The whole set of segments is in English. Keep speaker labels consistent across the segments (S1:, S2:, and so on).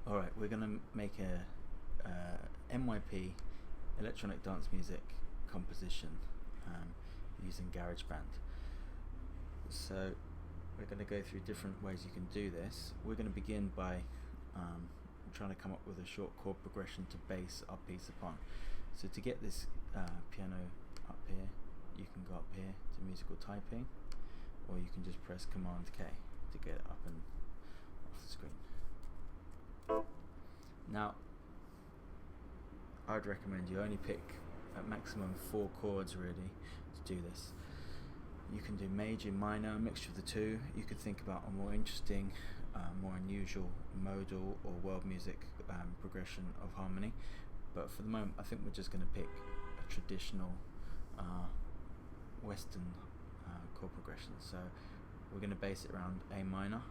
S1: Alright, we're going to make a MYP electronic dance music composition using GarageBand. So we're going to go through different ways you can do this. We're going to begin by trying to come up with a short chord progression to base our piece upon. So to get this piano up here, you can go up here to musical typing, or you can just press Command K to get it up and off the screen. Now, I'd recommend you only pick at maximum 4 chords really to do this. You can do major, minor, a mixture of the two. You could think about a more interesting, more unusual modal or world music progression of harmony. But for the moment, I think we're just going to pick a traditional Western chord progression. So we're going to base it around A minor.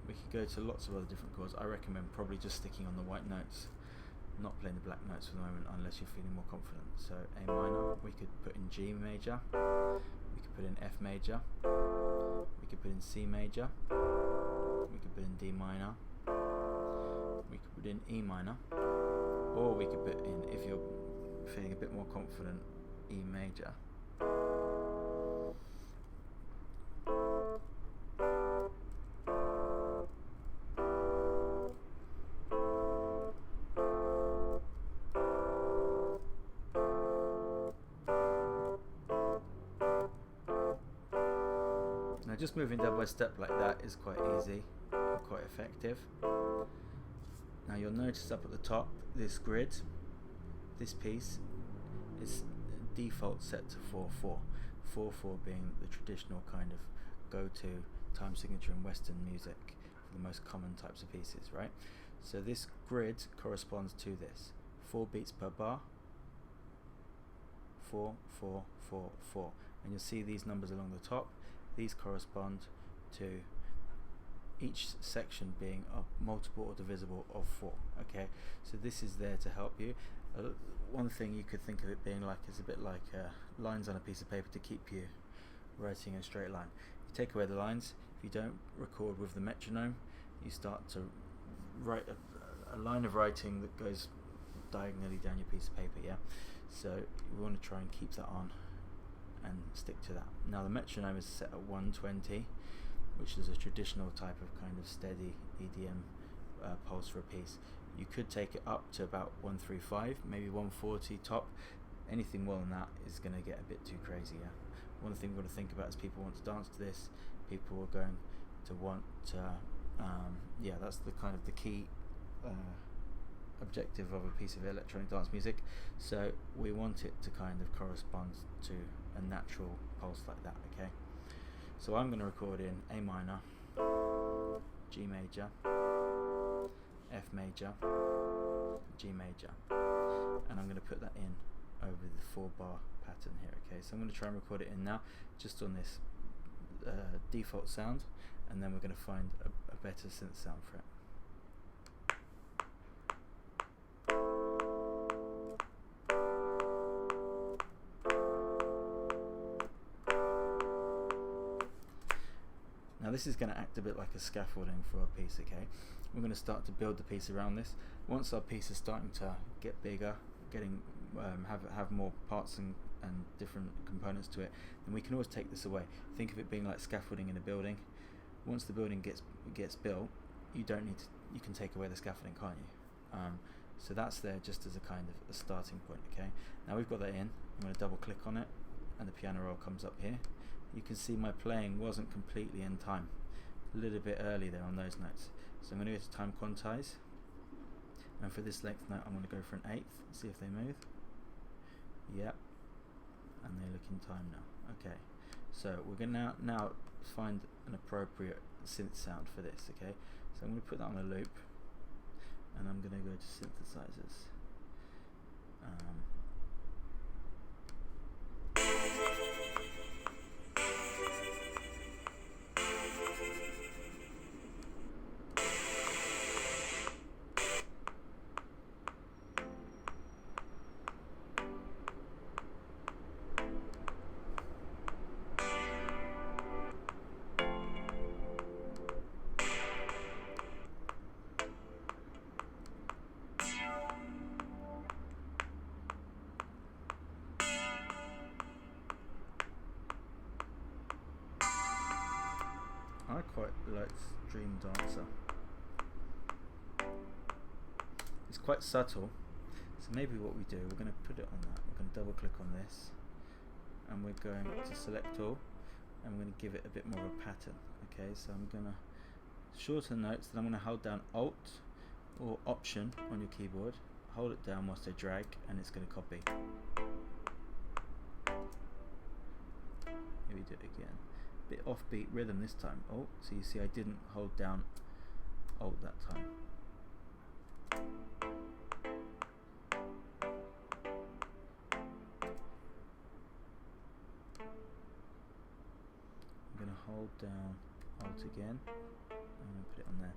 S1: We could go to lots of other different chords. I recommend probably just sticking on the white notes, not playing the black notes for the moment unless you're feeling more confident. So A minor, we could put in G major, we could put in F major, we could put in C major, we could put in D minor, we could put in E minor, or we could put in, if you're feeling a bit more confident, E major. Now just moving step by step like that is quite easy and quite effective. Now you'll notice up at the top, this grid, this piece is default set to 4/4. 4/4 being the traditional kind of go-to time signature in Western music for the most common types of pieces, right? So this grid corresponds to this. 4 beats per bar, 4, 4, 4, 4. And you'll see these numbers along the top. These correspond to each section being a multiple or divisible of 4. Okay, so this is there to help you. One thing you could think of it being like is a bit like lines on a piece of paper to keep you writing in a straight line. You take away the lines. If you don't record with the metronome, you start to write a line of writing that goes diagonally down your piece of paper. Yeah, so we want to try and keep that on and stick to that. Now the metronome is set at 120, which is a traditional type of kind of steady EDM pulse for a piece. You could take it up to about 135, maybe 140 top. Anything more than that is going to get a bit too crazy. Yeah. One thing we've got to think about is people want to dance to this. People are going to want yeah, that's the kind of the key objective of a piece of electronic dance music. So we want it to kind of correspond to a natural pulse like that. Okay, so I'm going to record in A minor, G major, F major, G major, and I'm going to put that in over the 4-bar pattern here. Okay, so I'm going to try and record it in now just on this default sound, and then we're going to find a better synth sound for it. Now this is going to act a bit like a scaffolding for our piece. Okay, we're going to start to build the piece around this. Once our piece is starting to get bigger, getting have more parts and different components to it, then we can always take this away. Think of it being like scaffolding in a building. Once the building gets built, you can take away the scaffolding, can't you? So that's there just as a kind of a starting point. Okay, now we've got that in. I'm going to double click on it, and the piano roll comes up here. You can see my playing wasn't completely in time, a little bit early there on those notes. So I'm going to go to time quantize, and for this length note I'm going to go for an 1/8, see if they move. Yep, and they look in time now. Okay, so we're going to now find an appropriate synth sound for this. Okay, so I'm going to put that on a loop, and I'm going to go to synthesizers. Lights Dream Dancer. It's quite subtle, so maybe what we do, we're going to put it on that. We're going to double click on this, and we're going to select all, and we're going to give it a bit more of a pattern. Okay, so I'm going to shorten notes, then I'm going to hold down Alt or Option on your keyboard, hold it down whilst I drag, and it's going to copy. Here we do it again. Bit offbeat rhythm this time. Oh, so you see I didn't hold down Alt that time. I'm going to hold down Alt again and put it on there.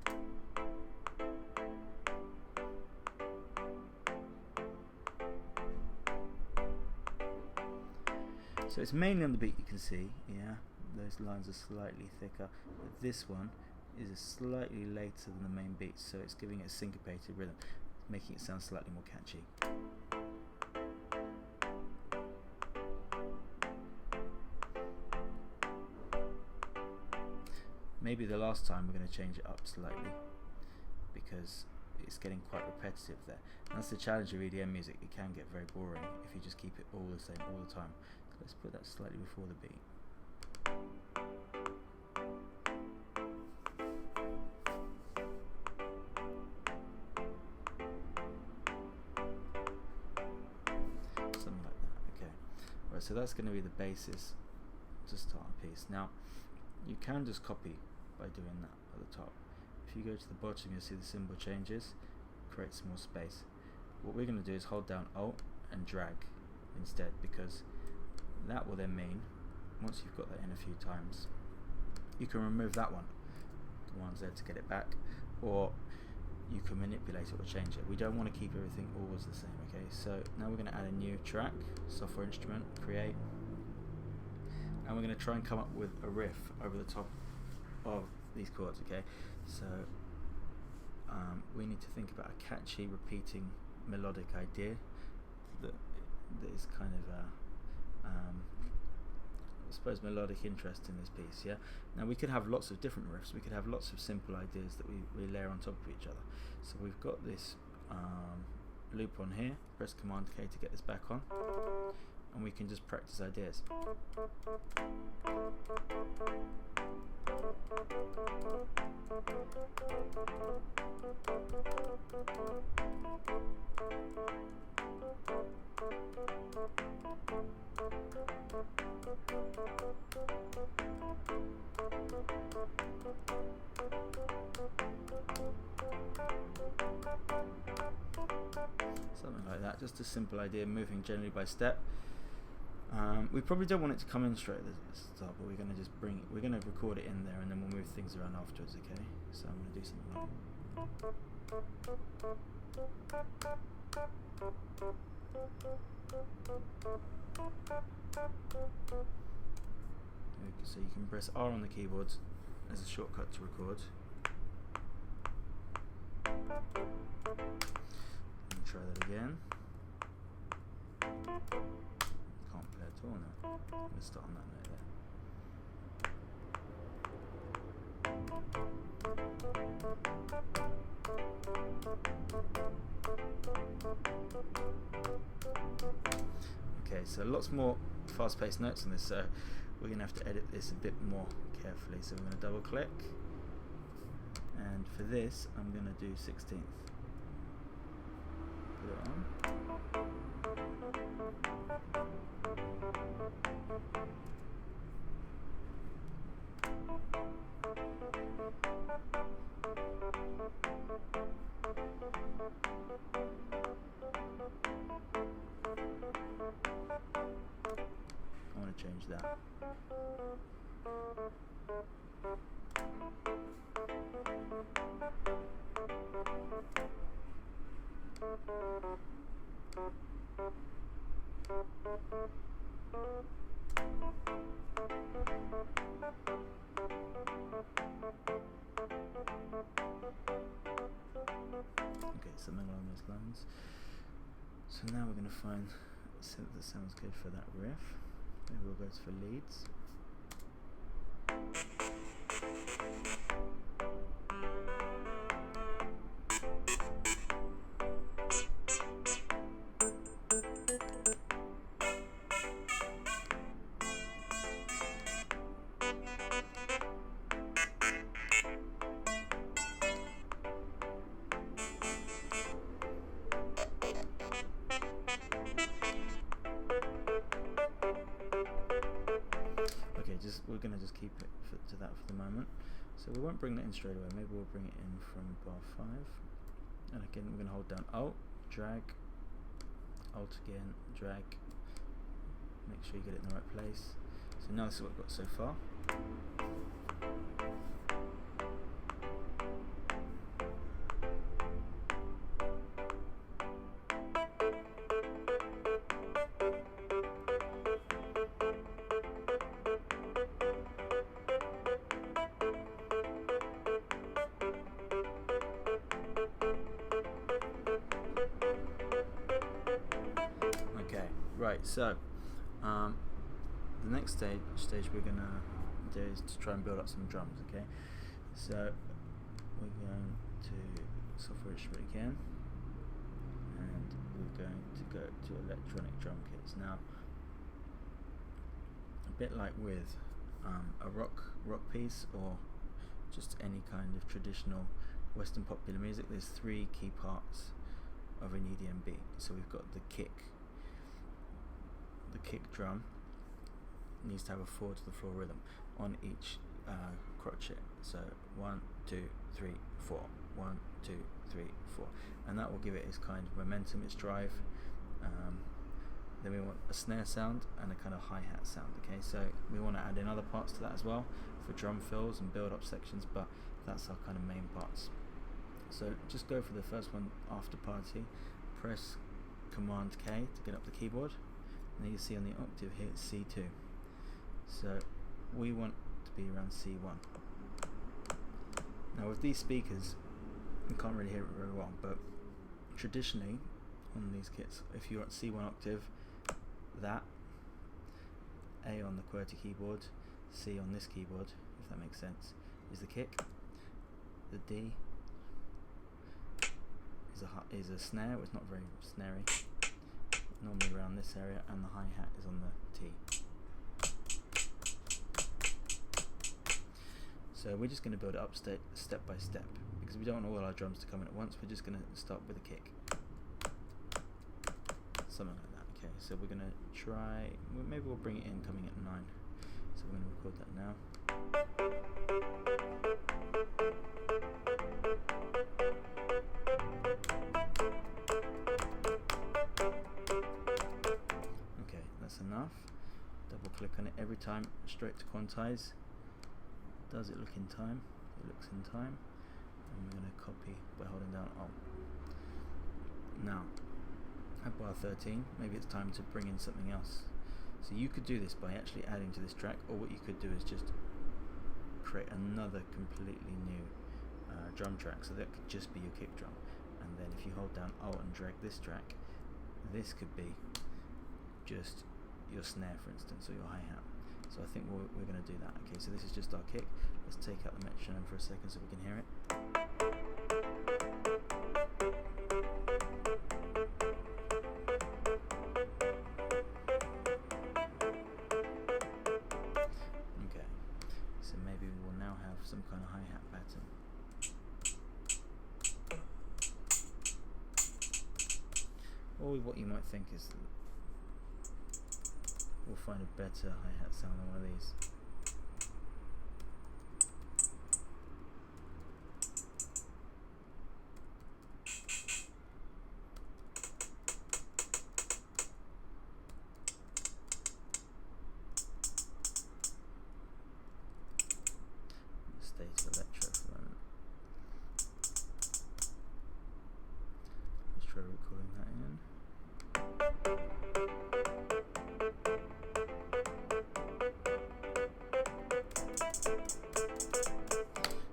S1: So it's mainly on the beat, you can see, yeah, those lines are slightly thicker, but this one is slightly later than the main beat, so it's giving it a syncopated rhythm, making it sound slightly more catchy. Maybe the last time we're going to change it up slightly, because it's getting quite repetitive there. And that's the challenge of EDM music, it can get very boring if you just keep it all the same all the time. So let's put that slightly before the beat. Something like that, okay. Right, so that's going to be the basis to start a piece. Now, you can just copy by doing that at the top. If you go to the bottom, you'll see the symbol changes, creates more space. What we're going to do is hold down Alt and drag instead, because that will then mean, once you've got that in a few times, you can remove that one, the one's there to get it back, or you can manipulate it or change it. We don't want to keep everything always the same, okay? So now we're going to add a new track, software instrument, create, and we're going to try and come up with a riff over the top of these chords, okay? So we need to think about a catchy, repeating, melodic idea that is kind of I suppose melodic interest in this piece, yeah? Now we could have lots of different riffs, we could have lots of simple ideas that we layer on top of each other. So we've got this loop on here, press Command K to get this back on, and we can just practice ideas. Something like that, just a simple idea, moving generally by step. We probably don't want it to come in straight at the start, but we're going to just we're going to record it in there, and then we'll move things around afterwards, okay? So I'm going to do something like okay, so you can press R on the keyboard as a shortcut to record. Let me try that again. Can't play at all now. Let's start on that note there. Okay, so lots more fast-paced notes on this, so we're going to have to edit this a bit more carefully. So we're going to double click, and for this I'm going to do 16th. Put it on. I want to change that. Okay, something along those lines. So now we're going to find a synth that sounds good for that riff. Maybe we'll go for leads. keep it to that for the moment. So we won't bring that in straight away, maybe we'll bring it in from bar 5. And again, we're going to hold down Alt, drag, Alt again, drag, make sure you get it in the right place. So now this is what we've got so far. Right, so the next stage we're gonna do is to try and build up some drums. Okay, so we're going to software distribute again, and we're going to go to electronic drum kits. Now, a bit like with a rock piece or just any kind of traditional Western popular music, there's 3 key parts of an EDM beat. So we've got the kick. The kick drum needs to have a 4 to the floor rhythm on each crotchet. So 1, 2, 3, 4. 1, 2, 3, 4, and that will give it its kind of momentum, its drive. Then we want a snare sound and a kind of hi-hat sound. Okay, so we want to add in other parts to that as well for drum fills and build-up sections, but that's our kind of main parts. So just go for the first one, after party. Press Command K to get up the keyboard. And you see on the octave here it's C2. So we want to be around C1. Now with these speakers, you can't really hear it very well, but traditionally on these kits, if you're at C1 octave, that A on the QWERTY keyboard, C on this keyboard, if that makes sense, is the kick. The D is a snare, it's not very snary, normally around this area, and the hi-hat is on the T. So we're just going to build it up step by step, because we don't want all our drums to come in at once. We're just going to start with a kick, something like that. Okay, so we're going to try, maybe we'll bring it in coming at 9, so we're going to record that now. Enough. Double click on it every time, straight to quantize. Does it look in time? It looks in time. And we're going to copy by holding down Alt. Now, at bar 13, maybe it's time to bring in something else. So you could do this by actually adding to this track, or what you could do is just create another completely new drum track. So that could just be your kick drum. And then if you hold down Alt and drag this track, this could be just your snare, for instance, or your hi-hat. So I think we're going to do that. Okay, so this is just our kick. Let's take out the metronome for a second so we can hear it. Okay, so maybe we will now have some kind of hi-hat pattern. Or what you might think is we'll find a better hi-hat sound than one of these. Stay to electro for a moment. Let's try recording that in.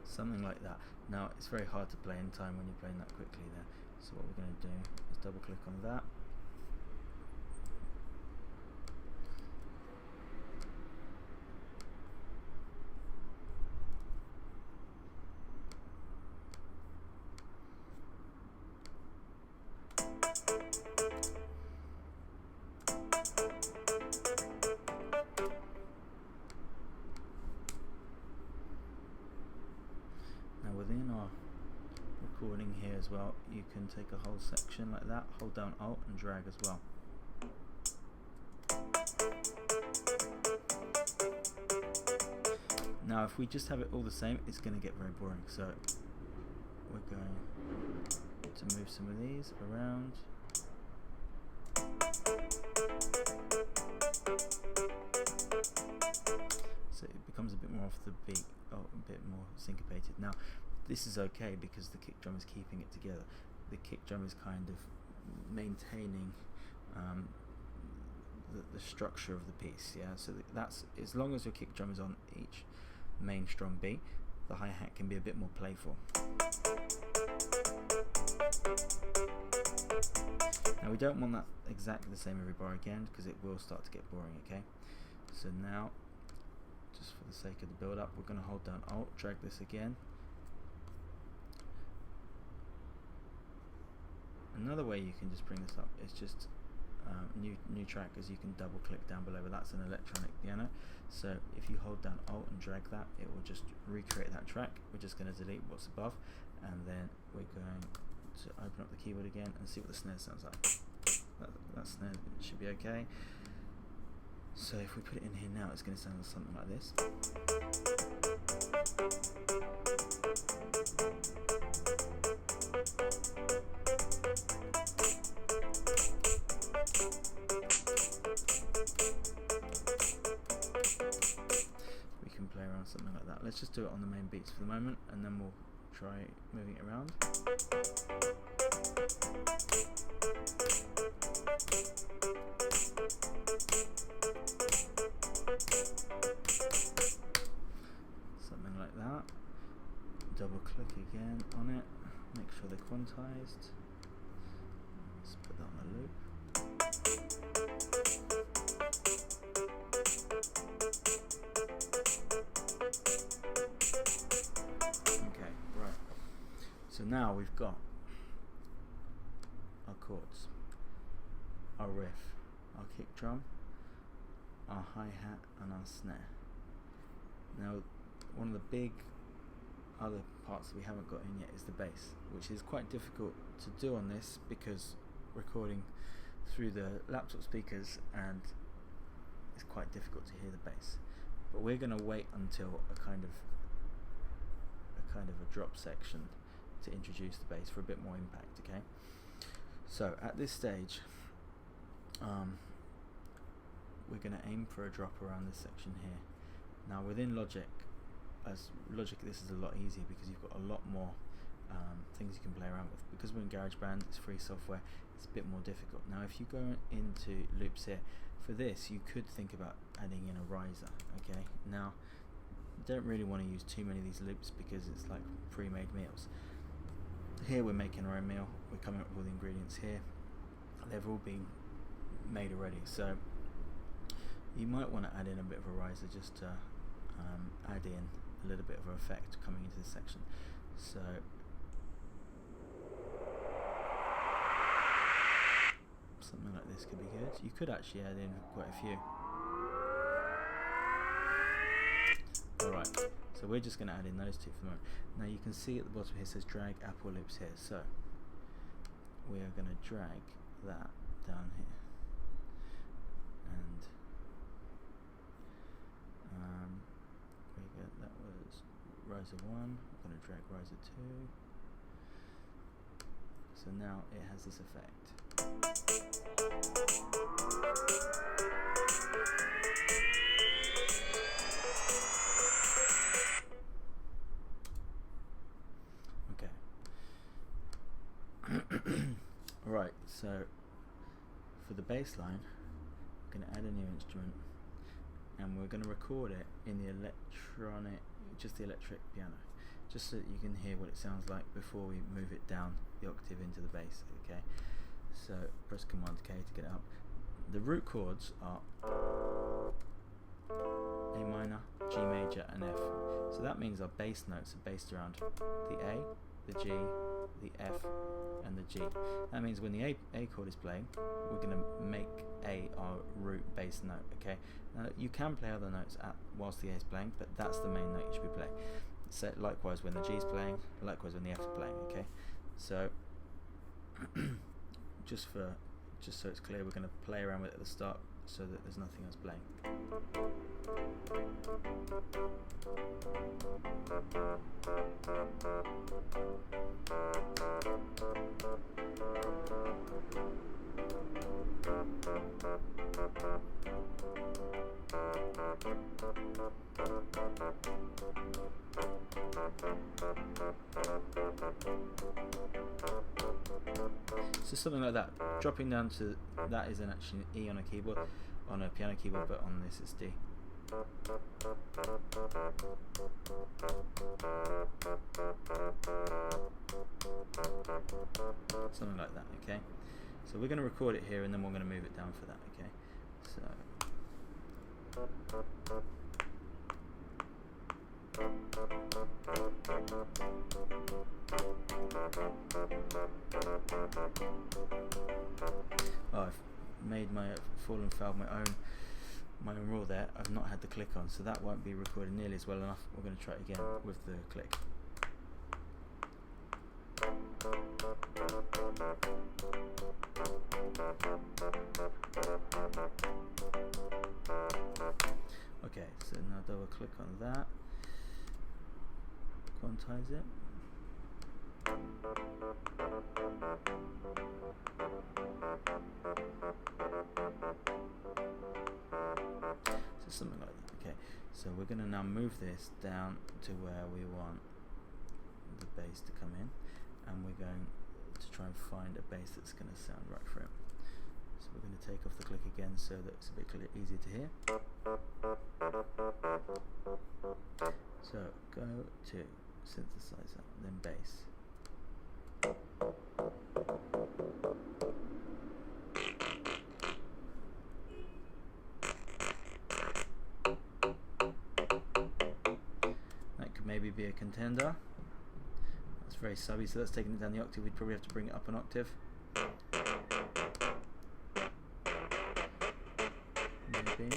S1: Something like that. Now it's very hard to play in time when you're playing that quickly there. So what we're going to do is double click on that. Within our recording here as well, you can take a whole section like that, hold down Alt and drag as well. Now if we just have it all the same, it's going to get very boring, so we're going to move some of these around. So it becomes a bit more off the beat, or a bit more syncopated. Now this is okay because the kick drum is keeping it together. The kick drum is kind of maintaining the structure of the piece, yeah. So that's, as long as your kick drum is on each main strong beat, the hi-hat can be a bit more playful. Now we don't want that exactly the same every bar again, because it will start to get boring, okay? So now, just for the sake of the build up, we're going to hold down Alt, drag this again. Another way you can just bring this up is just new track, as you can double click down below, but that's an electronic piano. So if you hold down Alt and drag that, it will just recreate that track. We're just going to delete what's above, and then we're going to open up the keyboard again and see what the snare sounds like. That snare should be okay. So if we put it in here now, it's going to sound something like this. We can play around something like that. Let's just do it on the main beats for the moment, and then we'll try moving it around. Something like that. Double click again on it, make sure they're quantized. Let's put that on a loop. Okay, right. So now we've got our chords, our riff, our kick drum, our hi-hat and our snare. Now one of the big other parts that we haven't got in yet is the bass, which is quite difficult to do on this because recording through the laptop speakers, and it's quite difficult to hear the bass. But we're going to wait until a kind of a drop section to introduce the bass for a bit more impact, okay? So at this stage, we're going to aim for a drop around this section here. Now within Logic, this is a lot easier because you've got a lot more things you can play around with. Because we're in GarageBand, it's free software, it's a bit more difficult. Now if you go into loops here, for this you could think about adding in a riser, okay? Now you don't really want to use too many of these loops because it's like pre-made meals. Here we're making our own meal, we're coming up with all the ingredients here, they've all been made already, so you might want to add in a bit of a riser just to add in a little bit of an effect coming into this section. So something like this could be good. You could actually add in quite a few. Alright, so we're just going to add in those two for the moment. Now you can see at the bottom here it says drag Apple loops here, so we are going to drag that down here, and that was riser 1, I'm going to drag riser 2, so now it has this effect. Okay. Right, so for the bass line, I'm going to add a new instrument, and we're going to record it in the just the electric piano, just so that you can hear what it sounds like before we move it down the octave into the bass, okay? So press Command K to get it up. The root chords are A minor, G major and F. So that means our bass notes are based around the A, the G, the F and the G. That means when the A chord is playing, we're going to make A our root bass note, okay? Now you can play other notes whilst the A is playing, but that's the main note you should be playing. So likewise when the G is playing, likewise when the F is playing, okay? So just so it's clear, we're going to play around with it at the start so that there's nothing else playing. So something like that, dropping down to that isn't actually an E on a keyboard, on a piano keyboard, but on this it's D. Something like that, okay? So we're going to record it here and then we're going to move it down for that, okay? So I've made my fouled my own rule there. I've not had the click on, so that won't be recorded nearly as well enough. We're going to try it again with the click. Okay, so now double click on that, quantize it. So something like that. Okay, so we're going to now move this down to where we want the bass to come in, and we're going to try and find a bass that's going to sound right for it. So we're going to take off the click again so that it's a bit easier to hear. So go to synthesizer, then bass. That could maybe be a contender. That's very subby, so that's taking it down the octave. We'd probably have to bring it up an octave. Maybe.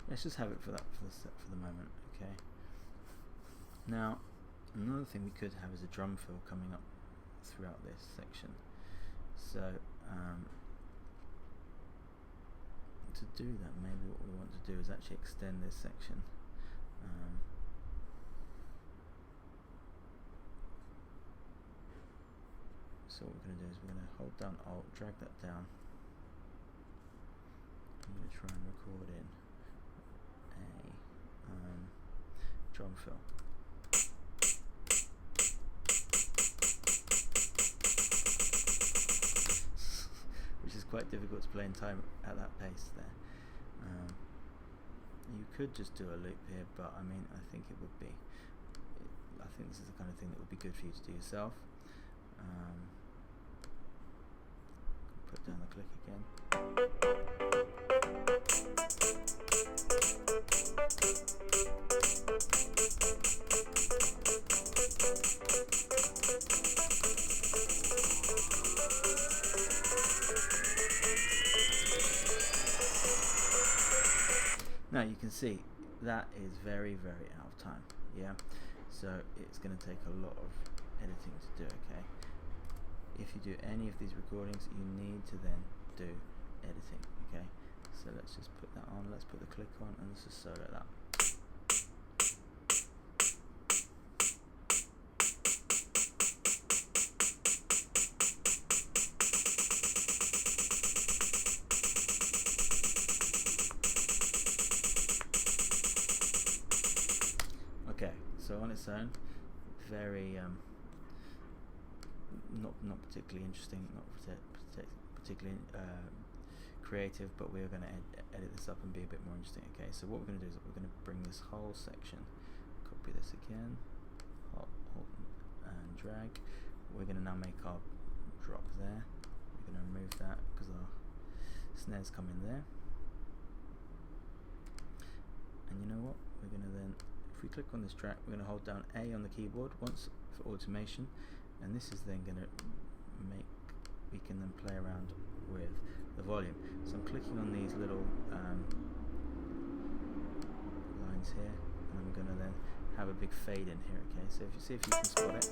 S1: Let's just have it for the moment, okay? Now, another thing we could have is a drum fill coming up throughout this section. So, to do that, maybe what we want to do is actually extend this section. So what we're going to do is we're going to hold down Alt, drag that down. I'm going to try and record in a drum fill. Which is quite difficult to play in time at that pace there. You could just do a loop here, but I mean, I think it would be. I think this is the kind of thing that would be good for you to do yourself. Put down the click again. Now you can see that is very, very out of time, yeah? So it's going to take a lot of editing to do, okay? If you do any of these recordings, you need to then do editing, okay? So let's just put that on, let's put the click on, and let's just solo that. Okay, so on its own, very not particularly interesting, not particularly creative, but we're going to edit this up and be a bit more interesting. Okay, so what we're going to do is we're going to bring this whole section, copy this again, hold and drag. We're going to now make our drop there. We're going to remove that because our snares come in there. And you know what? We're going to then, if we click on this track, we're going to hold down A on the keyboard once for automation, and this is then going to make, we can then play around with the volume. So I'm clicking on these little lines here, and I'm going to then have a big fade in here. Okay, so if you see if you can spot it.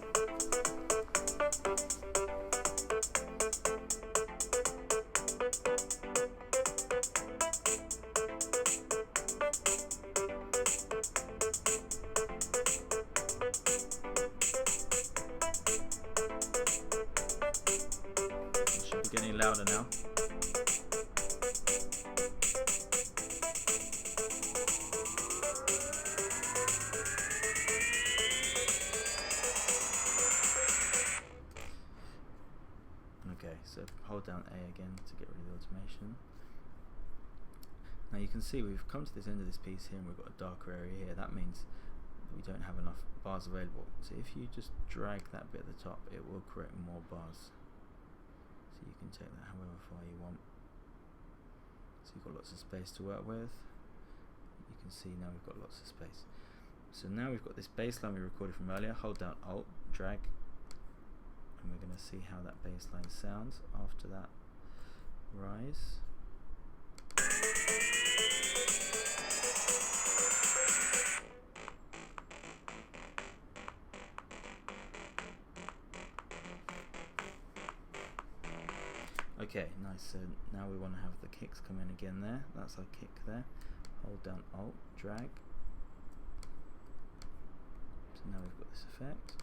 S1: It should be getting louder now. Okay, so hold down A again to get rid of the automation. Now you can see we've come to this end of this piece here and we've got a darker area here. That means we don't have enough bars available. So if you just drag that bit at the top, it will create more bars. So you can take that however far you want. So you've got lots of space to work with. You can see now we've got lots of space. So now we've got this bass line we recorded from earlier. Hold down Alt, drag, and we're going to see how that bass line sounds after that rise. Okay, nice. So now we want to have the kicks come in again there. That's our kick there. Hold down Alt, drag. So now we've got this effect.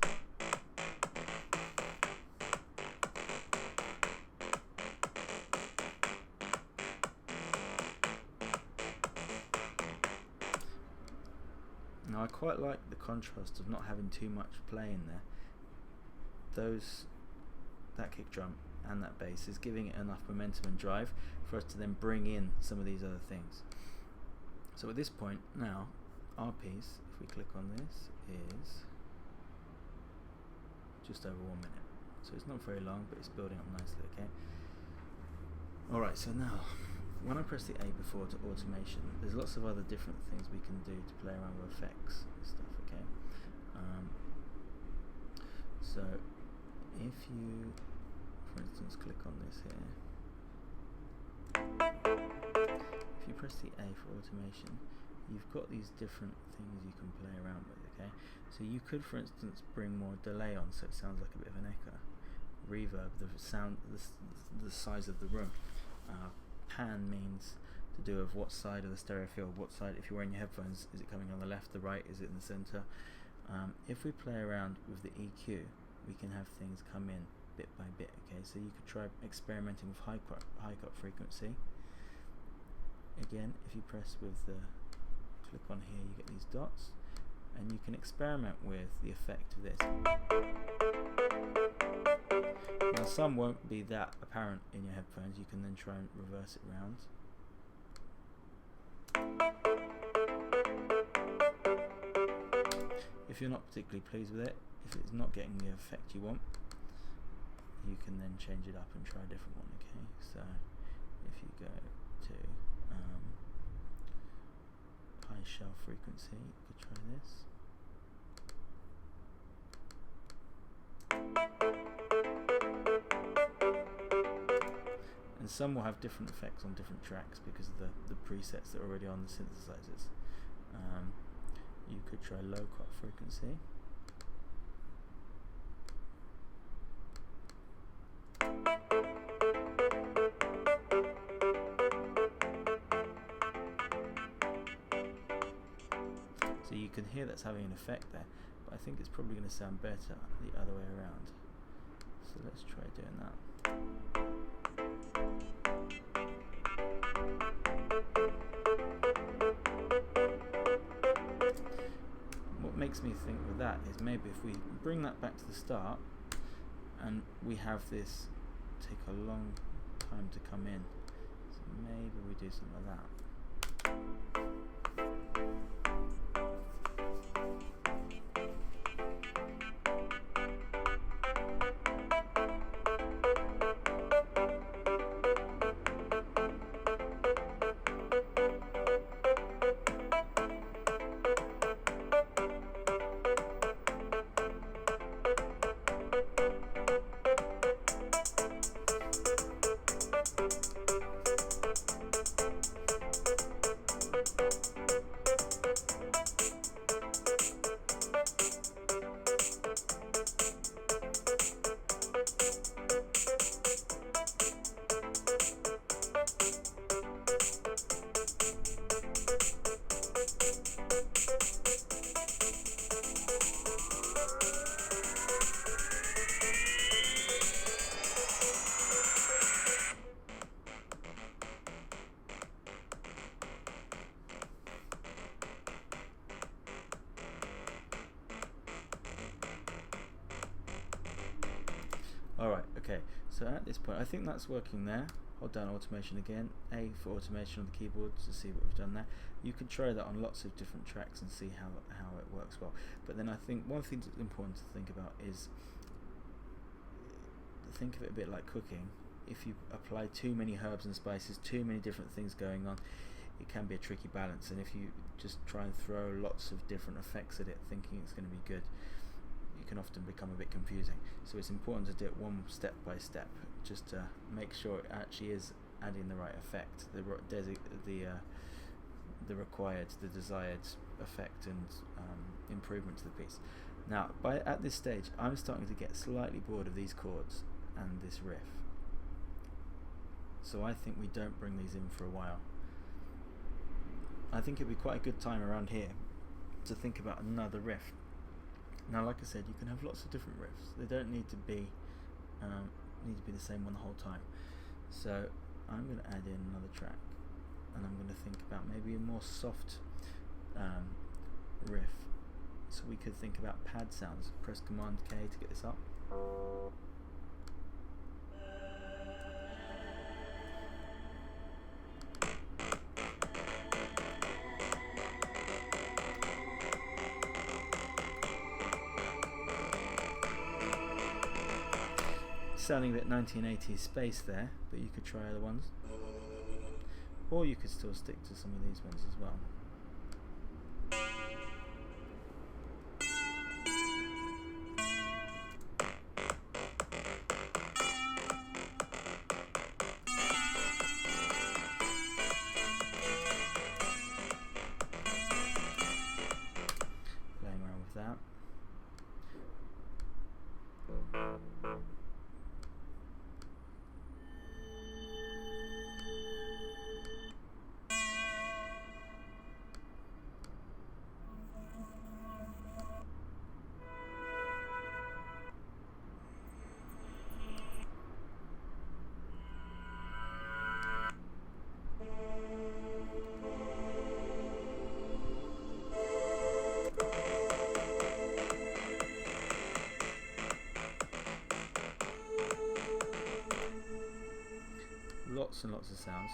S1: Now I quite like the contrast of not having too much play in there. That kick drum and that bass is giving it enough momentum and drive for us to then bring in some of these other things. So at this point now, our piece, if we click on this, is just over 1 minute. So it's not very long, but it's building up nicely, okay? Alright, so now, when I press the A before to automation, there's lots of other different things we can do to play around with effects and stuff, okay? So if you, for instance, click on this here, if you press the A for automation, you've got these different things you can play around with, okay? So you could, for instance, bring more delay on so it sounds like a bit of an echo. Reverb, the sound, the size of the room. Pan means to do with what side of the stereo field, what side, if you're wearing your headphones, is it coming on the left, the right, is it in the center? If we play around with the EQ, we can have things come in bit by bit, okay? So you could try experimenting with high cut frequency. Again, if you press with the click on here, you get these dots, and you can experiment with the effect of this. Now some won't be that apparent in your headphones, you can then try and reverse it round. If you're not particularly pleased with it, if it's not getting the effect you want, you can then change it up and try a different one, okay? So if you go to high shelf frequency, you could try this. And some will have different effects on different tracks because of the presets that are already on the synthesizers. You could try low cut frequency. So you can hear that's having an effect there, but I think it's probably going to sound better the other way around. So let's try doing that. What makes me think with that is maybe if we bring that back to the start and we have this take a long time to come in. So maybe we do something like that. Alright, okay, so at this point I think that's working there. Hold down automation again, A for automation on the keyboard to see what we've done there. You can try that on lots of different tracks and see how it works well. But then I think one thing that's important to think about is, think of it a bit like cooking. If you apply too many herbs and spices, too many different things going on, it can be a tricky balance. And if you just try and throw lots of different effects at it thinking it's going to be good, it can often become a bit confusing. So it's important to do it one step by step, just to make sure it actually is adding the right effect, the required, the desired effect and improvement to the piece. Now, at this stage, I'm starting to get slightly bored of these chords and this riff. So I think we don't bring these in for a while. I think it'd be quite a good time around here to think about another riff. Now, like I said, you can have lots of different riffs. They don't need to be the same one the whole time. So I'm going to add in another track, and I'm going to think about maybe a more soft riff. So we could think about pad sounds. Press Command K to get this up. Sounding a bit 1980s space there, but you could try other ones, or you could still stick to some of these ones as well. Playing around with that. Lots and lots of sounds.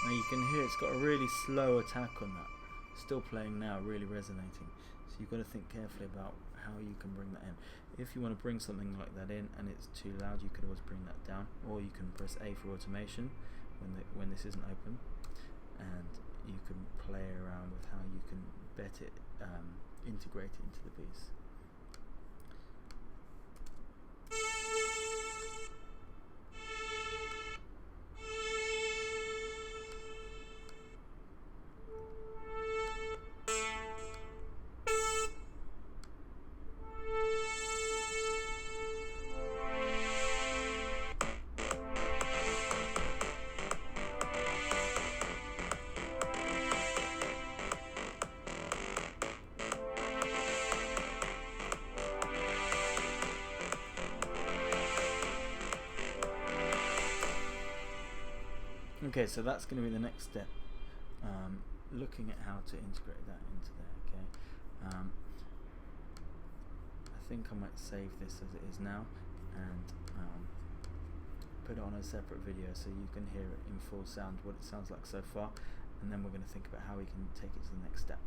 S1: Now you can hear it's got a really slow attack on that. Still playing now, really resonating. So you've got to think carefully about how you can bring that in. If you want to bring something like that in and it's too loud, you could always bring that down, or you can press A for automation when this isn't open, and you can play around with how you can integrate it into the piece. Okay, so that's going to be the next step, looking at how to integrate that into there. Okay, I think I might save this as it is now and put it on a separate video so you can hear it in full sound, what it sounds like so far, and then we're going to think about how we can take it to the next step.